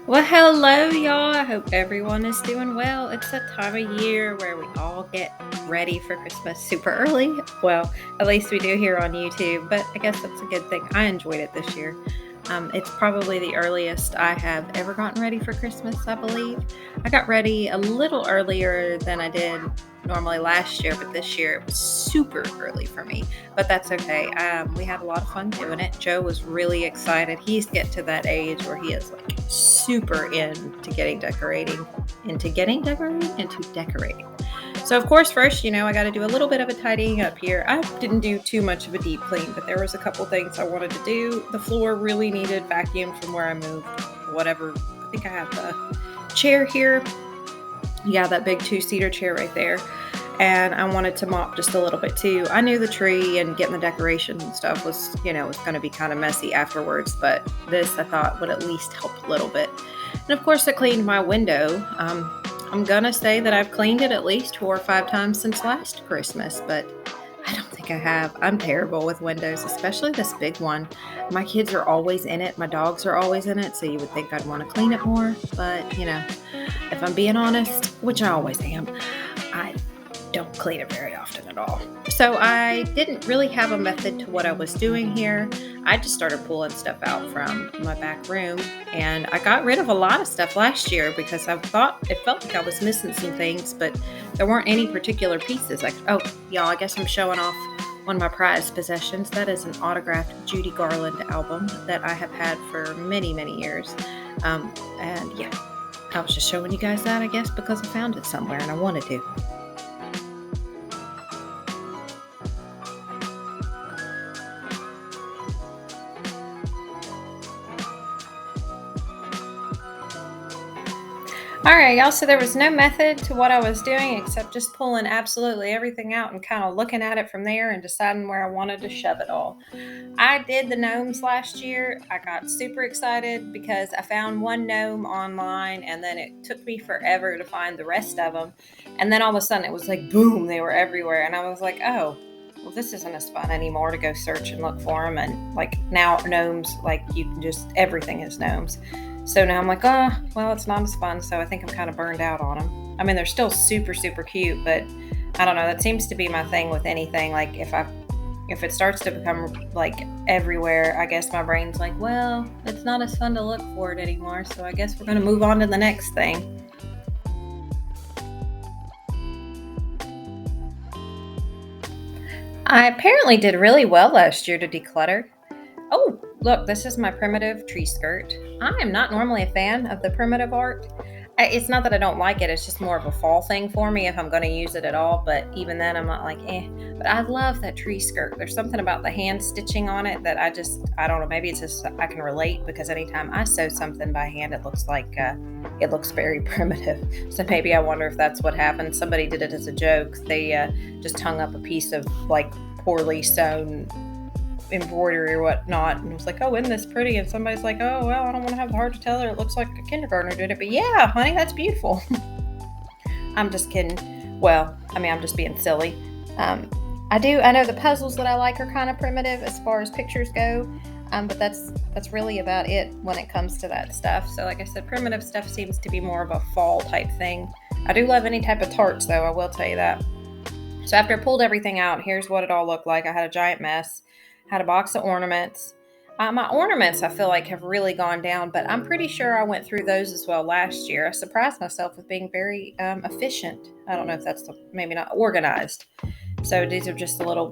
Well, hello, y'all. I hope everyone is doing well. It's that time of year where we all get ready for Christmas super early. Well, at least we do here on YouTube, but I guess that's a good thing. I enjoyed it this year. It's probably the earliest I have ever gotten ready for Christmas, I believe. I got ready a little earlier than I did normally last year, but this year it was super early for me. But that's okay. We had a lot of fun doing it. Joe was really excited. He's getting to that age where he is like super into decorating. So of course, first, I got to do a little bit of a tidying up here. I didn't do too much of a deep clean, but there was a couple things I wanted to do. The floor really needed vacuum from where I moved. Whatever. I think I have the chair here. Yeah, that big 2-seater chair right there. And I wanted to mop just a little bit too. I knew the tree and getting the decorations and stuff was going to be kind of messy afterwards, but this I thought would at least help a little bit. And of course, I cleaned my window. I'm gonna say that I've cleaned it at least 4 or 5 times since last Christmas, but I don't think I have. I'm terrible with windows, especially this big one. My kids are always in it. My dogs are always in it, so you would think I'd want to clean it more. But, if I'm being honest, which I always am, I don't clean it very often at all. So I didn't really have a method to what I was doing here. I just started pulling stuff out from my back room, and I got rid of a lot of stuff last year because I thought it felt like I was missing some things, but there weren't any particular pieces. Y'all, I guess I'm showing off one of my prized possessions. That is an autographed Judy Garland album that I have had for many, many years. And yeah, I was just showing you guys that, I guess, because I found it somewhere and I wanted to. All right, y'all, so there was no method to what I was doing except just pulling absolutely everything out and kind of looking at it from there and deciding where I wanted to shove it all. I did the gnomes last year. I got super excited because I found one gnome online and then it took me forever to find the rest of them. And then all of a sudden it was like, boom, they were everywhere. And I was like, oh, well, this isn't as fun anymore to go search and look for them. And like now gnomes, like you can just, everything is gnomes. So now I'm like, oh, well, it's not as fun. So I think I'm kind of burned out on them. I mean, they're still super, super cute, but I don't know. That seems to be my thing with anything. Like if it starts to become like everywhere, I guess my brain's like, well, it's not as fun to look for it anymore. So I guess we're going to move on to the next thing. I apparently did really well last year to declutter. Oh, look, this is my primitive tree skirt. I am not normally a fan of the primitive art. It's not that I don't like it, it's just more of a fall thing for me if I'm going to use it at all, but even then I'm not like, eh. But I love that tree skirt. There's something about the hand stitching on it that I don't know, maybe it's just I can relate because anytime I sew something by hand, it looks like, it looks very primitive. So maybe I wonder if that's what happened. Somebody did it as a joke. They just hung up a piece of like poorly sewn embroidery or whatnot and was like, oh, isn't this pretty? And somebody's like, oh, well, I don't want to have the heart to tell her it looks like a kindergartner did it, but yeah, honey, that's beautiful. I'm just kidding. Well, I mean, I'm just being silly. I know the puzzles that I like are kind of primitive as far as pictures go, but that's really about it when it comes to that stuff. So like I said, primitive stuff seems to be more of a fall type thing. I do love any type of tarts though, I will tell you that. So after I pulled everything out, here's what it all looked like. I had a giant mess. Had a box of ornaments. My ornaments, I feel like, have really gone down, but I'm pretty sure I went through those as well last year. I surprised myself with being very efficient. I don't know if that's maybe not organized. So these are just the little,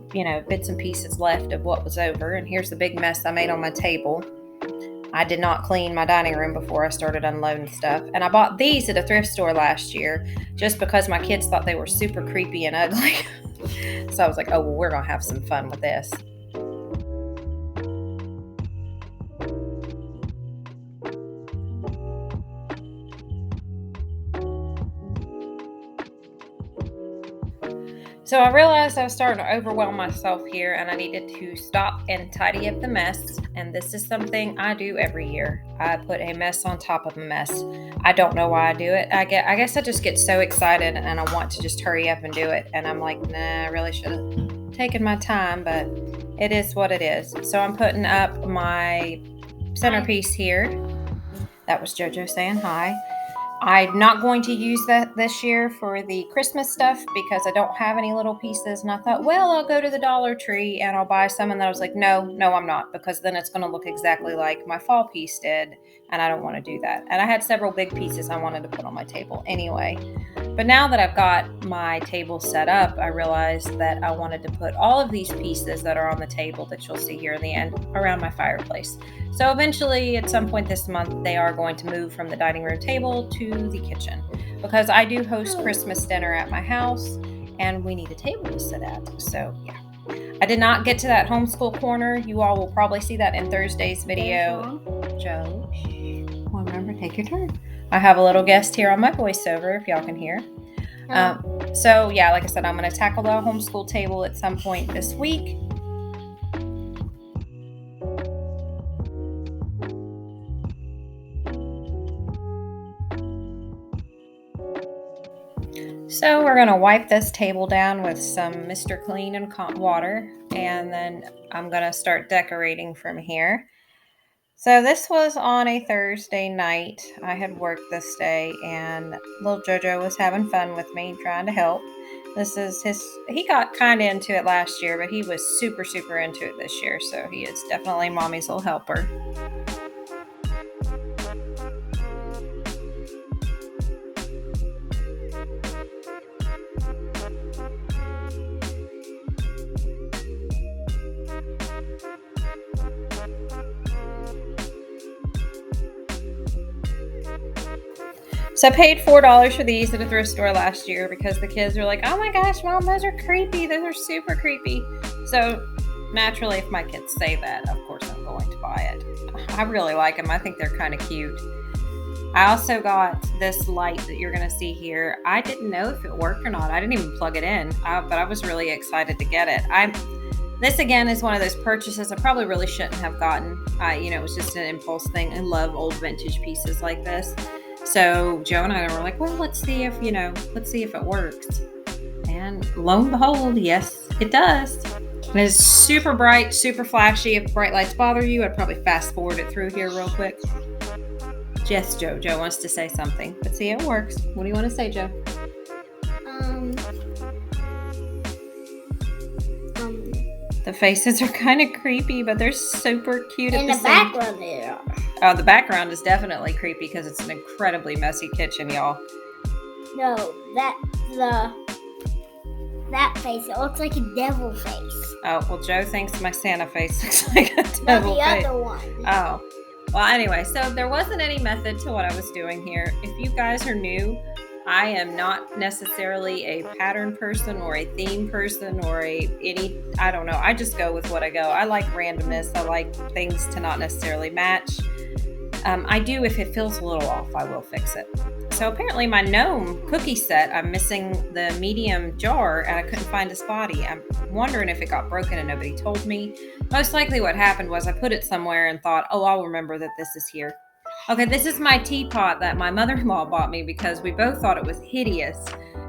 bits and pieces left of what was over. And here's the big mess I made on my table. I did not clean my dining room before I started unloading stuff. And I bought these at a thrift store last year just because my kids thought they were super creepy and ugly. So I was like, oh, well, we're going to have some fun with this. So I realized I was starting to overwhelm myself here and I needed to stop and tidy up the mess. And this is something I do every year. I put a mess on top of a mess. I don't know why I do it. I guess I just get so excited and I want to just hurry up and do it. And I'm like, nah, I really should have taken my time, but it is what it is. So I'm putting up my centerpiece here. That was JoJo saying hi. I'm not going to use that this year for the Christmas stuff because I don't have any little pieces. And I thought, well, I'll go to the Dollar Tree and I'll buy some. And then I was like, no, I'm not, because then it's going to look exactly like my fall piece did. And I don't want to do that. And I had several big pieces I wanted to put on my table anyway. But now that I've got my table set up, I realized that I wanted to put all of these pieces that are on the table that you'll see here in the end around my fireplace. So eventually, at some point this month, they are going to move from the dining room table to the kitchen, because I do host Christmas dinner at my house and we need a table to sit at. So yeah, I did not get to that homeschool corner. You all will probably see that in Thursday's video. Joe, remember, take your turn. I have a little guest here on my voiceover, if y'all can hear. So yeah, like I said, I'm going to tackle the homeschool table at some point this week. So we're going to wipe this table down with some Mr. Clean and water, and then I'm going to start decorating from here. So this was on a Thursday night. I had worked this day, and little JoJo was having fun with me, trying to help. He got kind of into it last year, but he was super, super into it this year. So he is definitely Mommy's little helper. So I paid $4 for these at a thrift store last year because the kids were like, oh my gosh, Mom, those are creepy. Those are super creepy. So naturally, if my kids say that, of course I'm going to buy it. I really like them. I think they're kind of cute. I also got this light that you're going to see here. I didn't know if it worked or not. I didn't even plug it in, but I was really excited to get it. This again is one of those purchases I probably really shouldn't have gotten. It was just an impulse thing. I love old vintage pieces like this. So Joe and I were like, well, let's see if it works. And lo and behold, yes, it does. It is super bright, super flashy. If bright lights bother you, I'd probably fast forward it through here real quick. Yes, Joe. Joe wants to say something. But see, it works. What do you want to say, Joe? The faces are kind of creepy, but they're super cute at the same time. In the background they are. Oh, the background is definitely creepy because it's an incredibly messy kitchen, y'all. No, that face, it looks like a devil face. Oh, well, Joe thinks my Santa face looks like a devil face. The other one. Oh. Well, anyway, so there wasn't any method to what I was doing here. If you guys are new, I am not necessarily a pattern person or a theme person or I don't know. I just go with what I go. I like randomness. I like things to not necessarily match. I do, if it feels a little off, I will fix it. So apparently my gnome cookie set, I'm missing the medium jar and I couldn't find his body. I'm wondering if it got broken and nobody told me. Most likely what happened was I put it somewhere and thought, oh, I'll remember that this is here. Okay, this is my teapot that my mother-in-law bought me because we both thought it was hideous.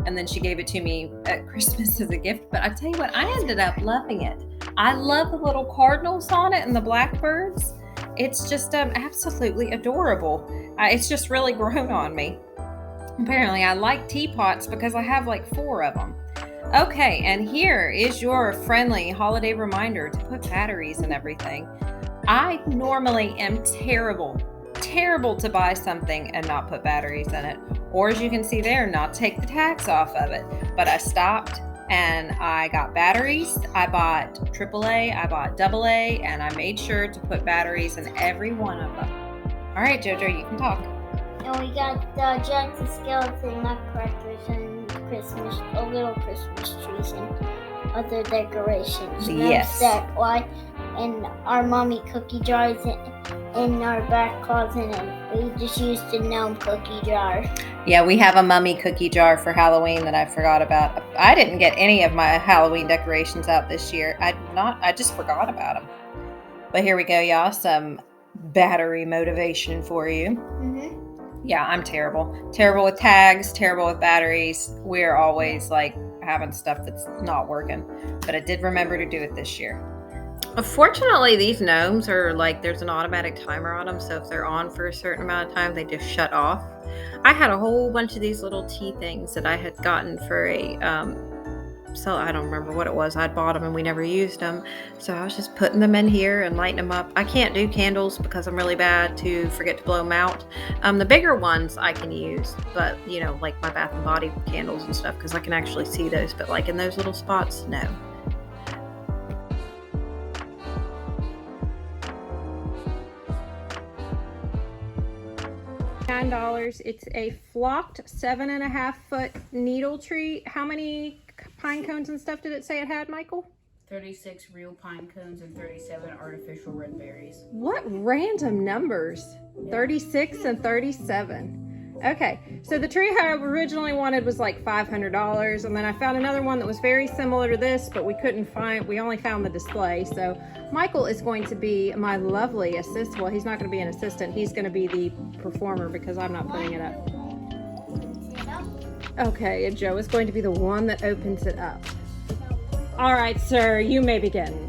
And then she gave it to me at Christmas as a gift. But I tell you what, I ended up loving it. I love the little cardinals on it and the blackbirds. It's just absolutely adorable. It's just really grown on me. Apparently, I like teapots because I have like 4 of them. Okay, and here is your friendly holiday reminder to put batteries in everything. I normally am terrible to buy something and not put batteries in it. Or as you can see there, not take the tags off of it. But I stopped and I got batteries. I bought AAA, I bought AA, and I made sure to put batteries in every one of them. All right, JoJo, you can talk. And we got the giant skeleton nutcrackers and little Christmas trees and other decorations. Yes. And our mommy cookie jars in our back closet, and we just used a gnome cookie jar. Yeah, we have a mummy cookie jar for Halloween that I forgot about. I didn't get any of my Halloween decorations out this year. I just forgot about them. But here we go, y'all. Some battery motivation for you. Mm-hmm. Yeah, I'm terrible. Terrible with tags, terrible with batteries. We're always like having stuff that's not working. But I did remember to do it this year. Fortunately, these gnomes are like there's an automatic timer on them, so if they're on for a certain amount of time, they just shut off. I had a whole bunch of these little tea things that I had gotten for a so I don't remember what it was. I'd bought them and we never used them. So I was just putting them in here and lighting them up. I can't do candles because I'm really bad to forget to blow them out. The bigger ones I can use, but you know, like my Bath and Body candles and stuff, because I can actually see those. But like in those little spots, no. $9. It's a flocked 7.5-foot needle tree. How many pine cones and stuff did it say it had, Michael? 36 real pine cones and 37 artificial red berries. What random numbers? Yeah. 36 and 37. Okay, so the tree I originally wanted was like $500, and then I found another one that was very similar to this, but we only found the display. So Michael is going to be my lovely assistant. Well, he's not going to be an assistant. He's going to be the performer because I'm not putting it up. Okay, and Joe is going to be the one that opens it up. All right, sir, you may begin.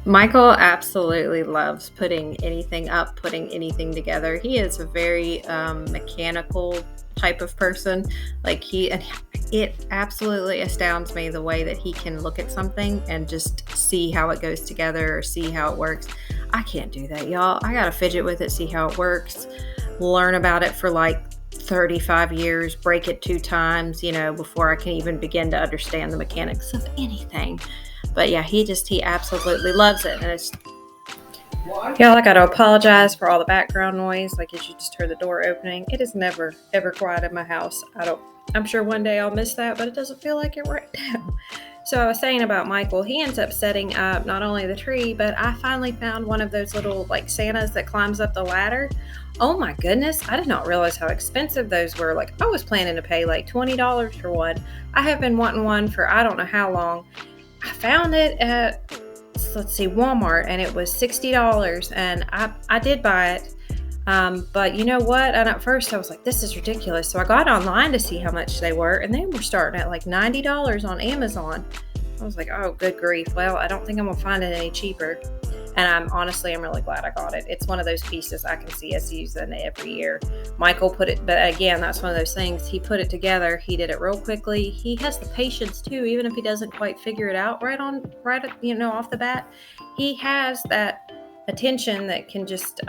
Michael absolutely loves putting anything up, putting anything together. He is a very mechanical type of person. It absolutely astounds me the way that he can look at something and just see how it goes together or see how it works. I can't do that, y'all. I gotta fidget with it, see how it works, learn about it for like 35 years, break it 2 times, before I can even begin to understand the mechanics of anything. But yeah, he absolutely loves it. And y'all, I gotta apologize for all the background noise. Like as you just heard the door opening, it is never ever quiet in my house. I'm sure one day I'll miss that, but it doesn't feel like it right now. So I was saying about Michael, he ends up setting up not only the tree, but I finally found one of those little like Santas that climbs up the ladder. Oh my goodness, I did not realize how expensive those were. Like I was planning to pay like $20 for one. I have been wanting one for I don't know how long. I found it at, Walmart, and it was $60, and I did buy it. But you know what? And at first I was like, this is ridiculous. So I got online to see how much they were, and they were starting at like $90 on Amazon. I was like, oh, good grief. Well, I don't think I'm gonna find it any cheaper. And I'm really glad I got it. It's one of those pieces I can see us using every year. Michael put it, but again, that's one of those things. He put it together. He did it real quickly. He has the patience too, even if he doesn't quite figure it out right off the bat. He has that attention that can just,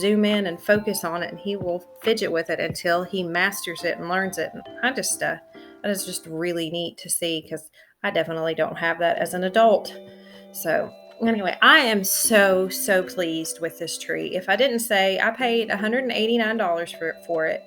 zoom in and focus on it, and he will fidget with it until he masters it and learns it. And that is just really neat to see, because I definitely don't have that as an adult. So anyway, I am so pleased with this tree. If I didn't say, I paid $189 for it.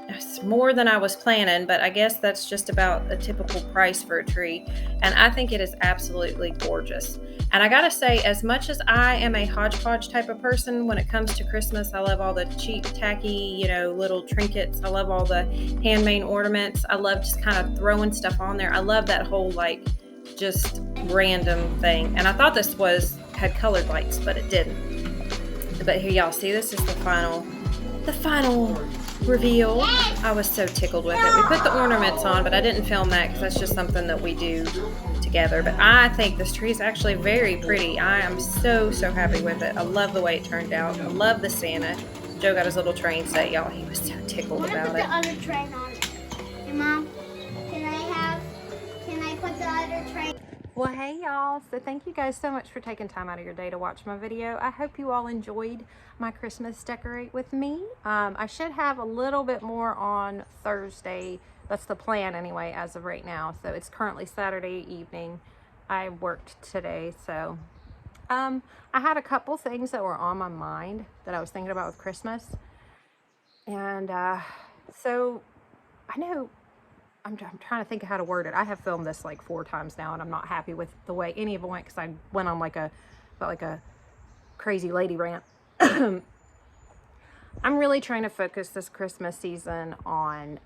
It's more than I was planning, but I guess that's just about a typical price for a tree. And I think it is absolutely gorgeous. And I gotta say, as much as I am a hodgepodge type of person when it comes to Christmas, I love all the cheap, tacky, little trinkets. I love all the handmade ornaments. I love just kind of throwing stuff on there. I love that whole just random thing. And I thought this had colored lights, but it didn't. But here, y'all see, this is the final reveal. I was so tickled with it. We put the ornaments on, but I didn't film that because that's just something that we do together. But I think this tree is actually very pretty. I am so happy with it. I love the way it turned out. I love the Santa. Joe got his little train set, y'all. He was so tickled about it. I want to put the other train on it. Hey, Mom, can I put the other train? Well, hey y'all, so thank you guys so much for taking time out of your day to watch my video. I hope you all enjoyed my Christmas decorate with me. I should have a little bit more on Thursday. That's the plan anyway, as of right now. So it's currently Saturday evening. I worked today, so I had a couple things that were on my mind that I was thinking about with Christmas. And so I know I'm trying to think of how to word it. I have filmed this like 4 times now, and I'm not happy with the way any of them went, because I went on like a crazy lady rant. I'm really trying to focus this Christmas season on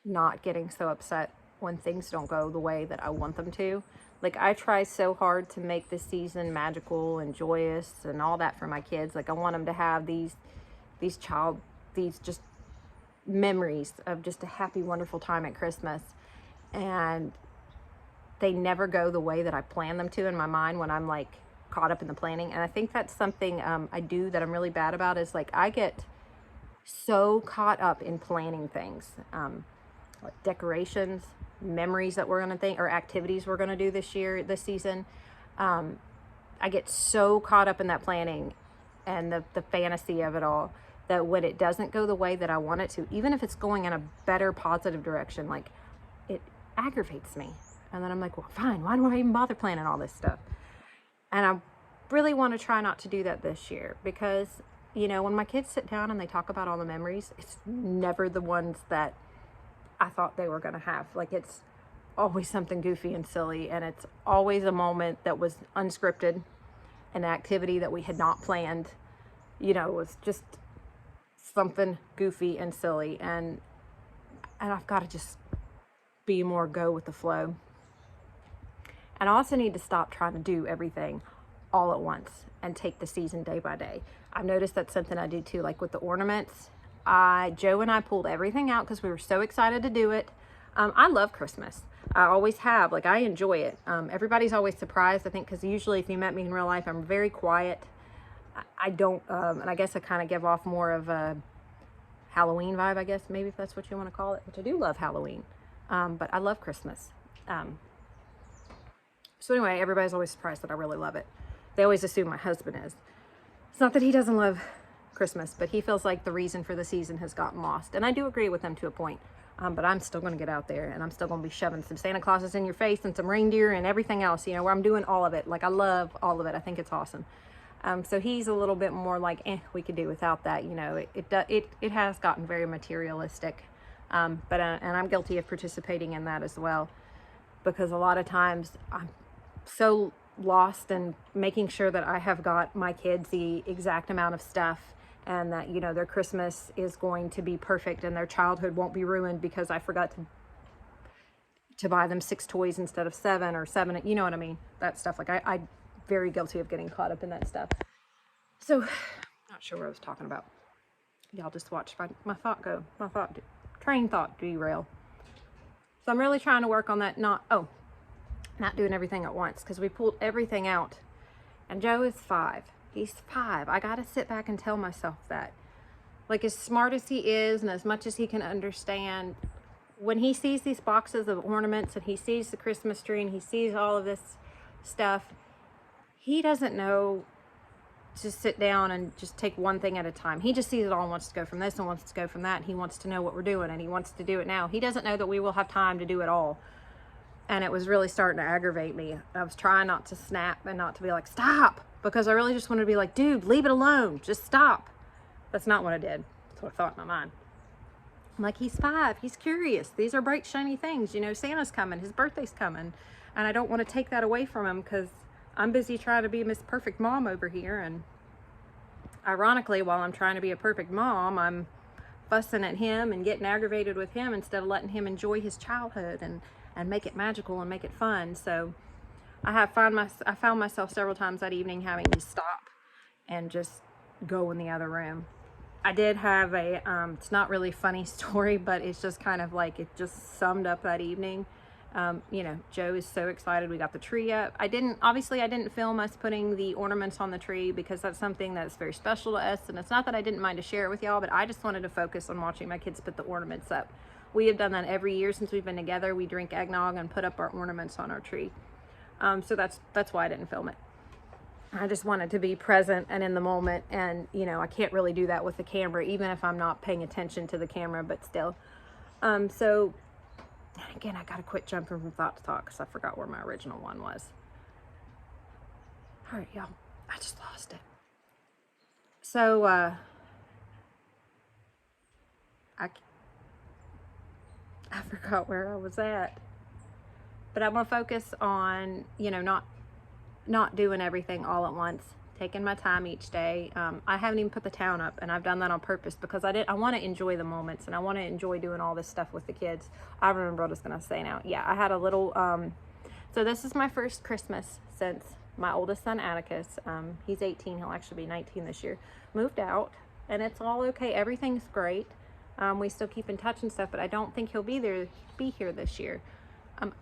not getting so upset when things don't go the way that I want them to. Like, I try so hard to make this season magical and joyous and all that for my kids. Like, I want them to have these just memories of just a happy, wonderful time at Christmas. And they never go the way that I plan them to in my mind when I'm like caught up in the planning. And I think that's something I do that I'm really bad about, is like I get so caught up in planning things, like decorations, memories that we're going to think, or activities we're going to do this season. I get so caught up in that planning and the fantasy of it all, that when it doesn't go the way that I want it to, even if it's going in a better positive direction, like it aggravates me. And then I'm like, well, fine, why do I even bother planning all this stuff? And I really want to try not to do that this year, because, you know, when my kids sit down and they talk about all the memories, it's never the ones that I thought they were going to have. Like, it's always something goofy and silly, and it's always a moment that was unscripted, an activity that we had not planned. You know, it was just something goofy and silly, and I've got to just be more go with the flow. And I also need to stop trying to do everything all at once and take the season day by day. I've noticed that's something I do too, like with the ornaments. Joe and I pulled everything out because we were so excited to do it. I love Christmas. I always have. Like, I enjoy it. Everybody's always surprised, I think, because usually if you met me in real life, I'm very quiet. I don't, and I guess I kind of give off more of a Halloween vibe, I guess, maybe, if that's what you want to call it, which I do love Halloween. But I love Christmas. So anyway, everybody's always surprised that I really love it. They always assume my husband is. It's not that he doesn't love Christmas, but he feels like the reason for the season has gotten lost. And I do agree with him to a point. But I'm still going to get out there, and I'm still going to be shoving some Santa Clauses in your face and some reindeer and everything else, you know, where I'm doing all of it. Like, I love all of it. I think it's awesome. So he's a little bit more like, we could do without that. You know, it has gotten very materialistic. And I'm guilty of participating in that as well, because a lot of times I'm so lost in making sure that I have got my kids the exact amount of stuff, and that, you know, their Christmas is going to be perfect and their childhood won't be ruined because I forgot to buy them 6 toys instead of 7, or 7, you know what I mean? That stuff. Like, I'm very guilty of getting caught up in that stuff. So, not sure what I was talking about. Y'all just watched my train thought derail. So I'm really trying to work on that, not doing everything at once, because we pulled everything out. And Joe is 5. He's 5. I gotta sit back and tell myself that. Like, as smart as he is and as much as he can understand, when he sees these boxes of ornaments and he sees the Christmas tree and he sees all of this stuff, he doesn't know to sit down and just take one thing at a time. He just sees it all and wants to go from this and wants to go from that, and he wants to know what we're doing, and he wants to do it now. He doesn't know that we will have time to do it all. And it was really starting to aggravate me. I was trying not to snap and not to be like, stop, because I really just wanted to be like, dude, leave it alone, just stop. That's not what I did. That's what I thought in my mind. I'm like, he's 5, he's curious. These are bright, shiny things. You know, Santa's coming, his birthday's coming. And I don't want to take that away from him, because I'm busy trying to be Miss Perfect Mom over here. And ironically, while I'm trying to be a perfect mom, I'm fussing at him and getting aggravated with him instead of letting him enjoy his childhood and make it magical and make it fun. So I found myself several times that evening having to stop and just go in the other room. I did have a, it's not really a funny story, but it's just kind of like, it just summed up that evening. You know, Joe is so excited. We got the tree up. I didn't film us putting the ornaments on the tree, because that's something that's very special to us. And it's not that I didn't mind to share it with y'all, but I just wanted to focus on watching my kids put the ornaments up. We have done that every year since we've been together. We drink eggnog and put up our ornaments on our tree. So that's why I didn't film it. I just wanted to be present and in the moment. And, you know, I can't really do that with the camera, even if I'm not paying attention to the camera, but still. So again, I got to quit jumping from thought to thought, because I forgot where my original one was. All right, y'all. I just lost it. So, I forgot where I was at. But I'm going to focus on, you know, not doing everything all at once, taking my time each day. I haven't even put the town up, and I've done that on purpose, because I want to enjoy the moments, and I want to enjoy doing all this stuff with the kids. I remember what I was going to say now. Yeah, I had a little, so this is my first Christmas since my oldest son, Atticus, he's 18, he'll actually be 19 this year, moved out, and it's all okay. Everything's great. We still keep in touch and stuff, but I don't think he'll be here this year.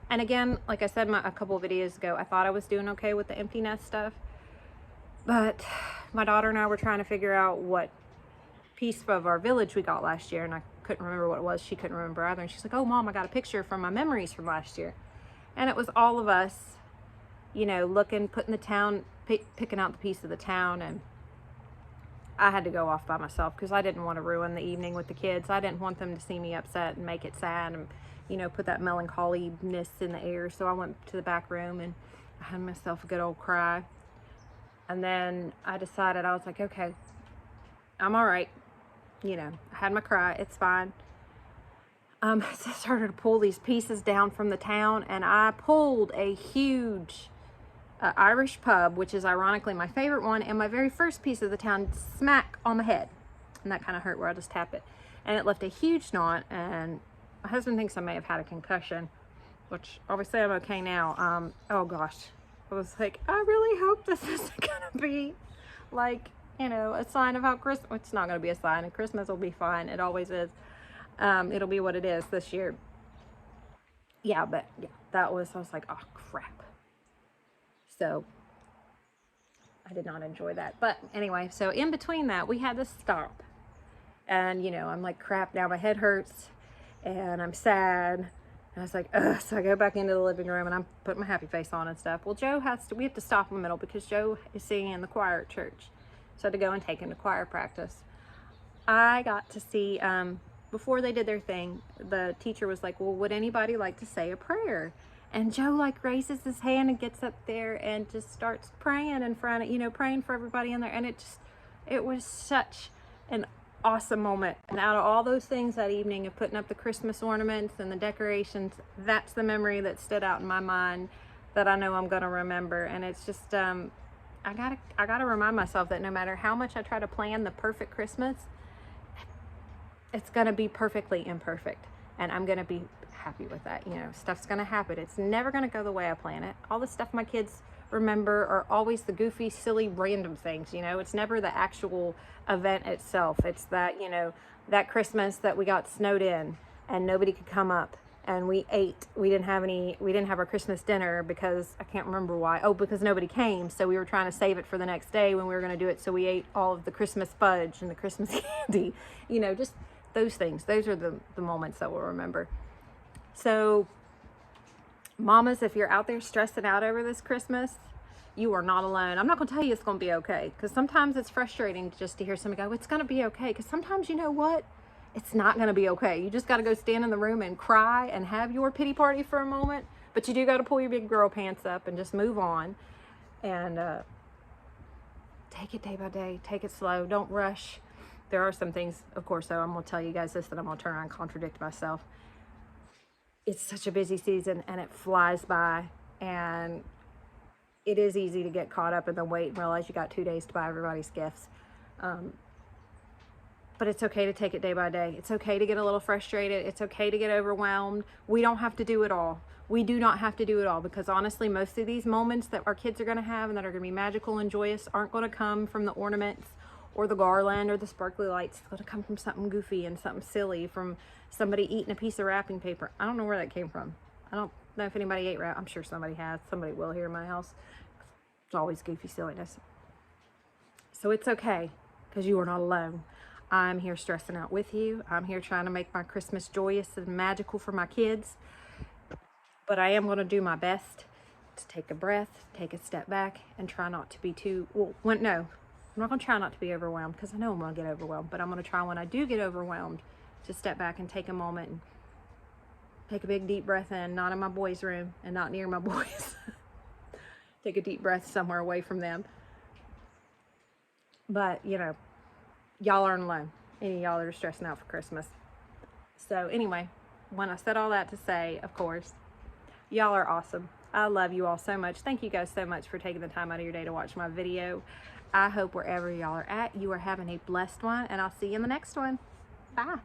And again, like I said a couple of videos ago, I thought I was doing okay with the empty nest stuff, but my daughter and I were trying to figure out what piece of our village we got last year, and I couldn't remember what it was. She couldn't remember either, and she's like, "Oh, Mom, I got a picture from my memories from last year," and it was all of us, you know, looking, putting the town, picking out the piece of the town, and I had to go off by myself because I didn't want to ruin the evening with the kids. I didn't want them to see me upset and make it sad and, you know, put that melancholy-ness in the air. So I went to the back room and I had myself a good old cry. And then I decided, I was like, okay, I'm all right. You know, I had my cry. It's fine. So I started to pull these pieces down from the town, and I pulled a huge Irish pub, which is ironically my favorite one, and my very first piece of the town, smack on my head. And that kind of hurt where I just tapped it. And it left a huge knot, and my husband thinks I may have had a concussion, which obviously I'm okay now. Oh gosh. I was like, I really hope this isn't gonna be like, you know, a sign of how Christmas, it's not gonna be a sign, and Christmas will be fine. It always is. It'll be what it is this year. Yeah, but yeah, I was like, oh crap. So I did not enjoy that. But anyway, so in between that, we had to stop. And, you know, I'm like, crap, now my head hurts and I'm sad. And I was like, ugh. So I go back into the living room and I'm putting my happy face on and stuff. Well, we have to stop in the middle because Joe is singing in the choir at church. So I had to go and take him to choir practice. I got to see, before they did their thing, the teacher was like, well, would anybody like to say a prayer? And Joe like raises his hand and gets up there and just starts praying in front of, you know, praying for everybody in there. And it was such an awesome moment. And out of all those things that evening of putting up the Christmas ornaments and the decorations, that's the memory that stood out in my mind that I know I'm going to remember. And it's just, I gotta remind myself that no matter how much I try to plan the perfect Christmas, it's going to be perfectly imperfect. And I'm going to be happy with that. You know, stuff's going to happen. It's never going to go the way I plan it. All the stuff my kids remember are always the goofy, silly, random things. You know, it's never the actual event itself. It's that, you know, that Christmas that we got snowed in and nobody could come up and we ate. We didn't have our Christmas dinner because I can't remember why. Oh, because nobody came. So we were trying to save it for the next day when we were going to do it. So we ate all of the Christmas fudge and the Christmas candy, you know, just those things. Those are the moments that we'll remember. So mamas, if you're out there stressing out over this Christmas, you are not alone. I'm not going to tell you it's going to be okay, because sometimes it's frustrating just to hear somebody go, it's going to be okay. Because sometimes, you know what? It's not going to be okay. You just got to go stand in the room and cry and have your pity party for a moment. But you do got to pull your big girl pants up and just move on. And take it day by day. Take it slow. Don't rush. There are some things, of course, though, I'm going to tell you guys this, that I'm going to turn around and contradict myself. It's such a busy season and it flies by, and it is easy to get caught up in the wait and realize you got 2 days to buy everybody's gifts. But it's okay to take it day by day. It's okay to get a little frustrated. It's okay to get overwhelmed. We don't have to do it all. We do not have to do it all, because honestly, most of these moments that our kids are going to have and that are going to be magical and joyous aren't going to come from the ornaments or the garland or the sparkly lights. It's going to come from something goofy and something silly, from somebody eating a piece of wrapping paper. I don't know where that came from. I don't know if anybody ate wrap. I'm sure somebody has. Somebody will here in my house. It's always goofy silliness. So it's okay, because you are not alone. I'm here stressing out with you. I'm here trying to make my Christmas joyous and magical for my kids. But I am going to do my best to take a breath, take a step back, and try not to be too, I'm not going to try not to be overwhelmed, because I know I'm going to get overwhelmed, but I'm going to try, when I do get overwhelmed, to step back and take a moment and take a big deep breath in, not in my boys' room and not near my boys. Take a deep breath somewhere away from them. But, you know, y'all aren't alone. Any of y'all that are stressing out for Christmas. So anyway, when I said all that to say, of course, y'all are awesome. I love you all so much. Thank you guys so much for taking the time out of your day to watch my video. I hope wherever y'all are at, you are having a blessed one, and I'll see you in the next one. Bye.